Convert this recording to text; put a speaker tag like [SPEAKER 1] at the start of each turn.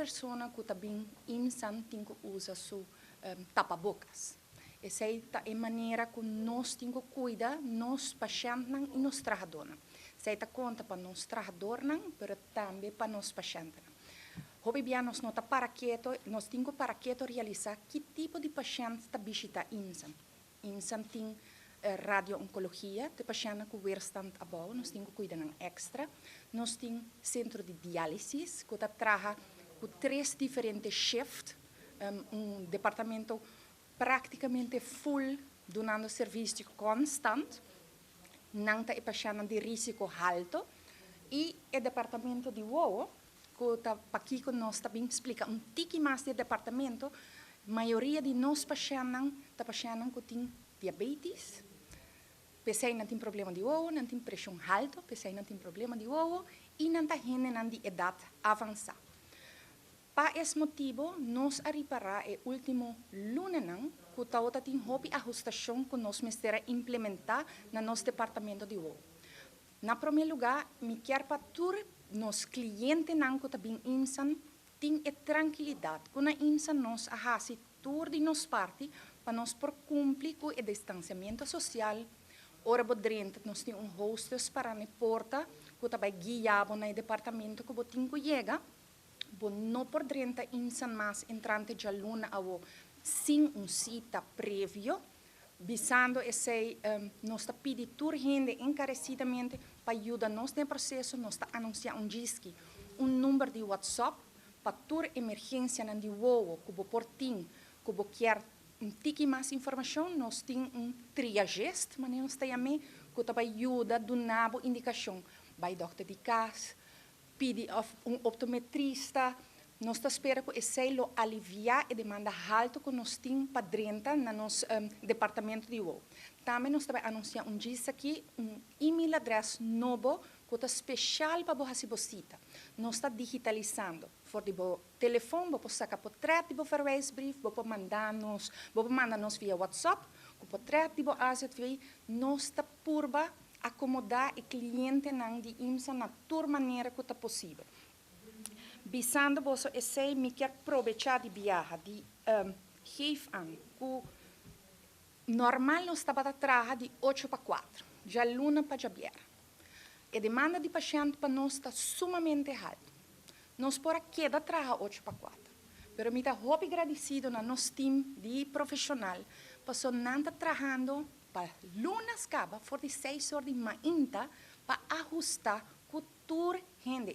[SPEAKER 1] pessoa que também insan tem que usar seu tapa-bocas. Essa é a maneira que nós temos que cuidar, nós pacientes e nós trabalhadores. Essa é a conta para nós trabalhadores, mas também para nós pacientes. Hobby bem, nós não para quieto, nós temos para quieto realizar que tipo de paciente está visita insan. Insan tem radio-oncologia, de paciente que weerstand abou, nós temos que cuidar extra. Nós temos centro de diálise, que trabalha com 3 diferentes shifts, departamento praticamente full, dando serviço constante, não tem paciente de risco alto, e o departamento de WOW, que está aqui que nós também explica um pouco mais do departamento, a maioria de nós pacientes que têm diabetes, pessoas não têm problema de WOW, não têm pressão alta, pessoas não têm problema de WOW, e não têm gente de idade avançada. Para esse motivo, nós reparar o último lunes, que está tem uma ajustação que nós vamos implementar no nosso departamento de WOW. Na primeiro lugar, me quero para todos os clientes que também insan tem a tranquilidade, que na insan nós fazemos tudo de nossa parte para nós por cumprir com o distanciamento social. Ora, nós temos hostess para a porta, que também guiamos no departamento que tem que chegar. Não por dentro insan mais entrante de aluno sem cita prévio, visando esse nós pedimos toda gente encarecidamente para ajudar nós no processo, nós anunciamos disque número de WhatsApp para toda emergência na de WOW, que por tim, que quer pouco mais informação, nós temos triageste, mas nós temos que também ajuda dar indicação, vai doutor de casa, pedir optometrista, nós esperamos que esse aliviar a demanda alta que nós temos para dentro no nosso departamento de WOW. Também nós anunciamos dia aqui e-mail address novo que é especial para você visita. Nós estamos digitalizando. For de telefone, você sacar portrait de verwijsbrief, você mandar-nos via WhatsApp, o portrait de AZV, nós estamos purba acomodar o cliente de IMSA na toda maneira que é possível. Visando você esse me quer aproveitar de viagem, de geef aan, que normal nós estamos trabalhando de 8 para 4, de luna para jabier. A demanda de paciente para nós está sumamente alta. Nós por queda trabalhar 8 para 4. Mas me está muito agradecido no nosso time de profissional, porque não está trabalhando para lunas acaba, 46 horas de manhã, para ajustar cultura gente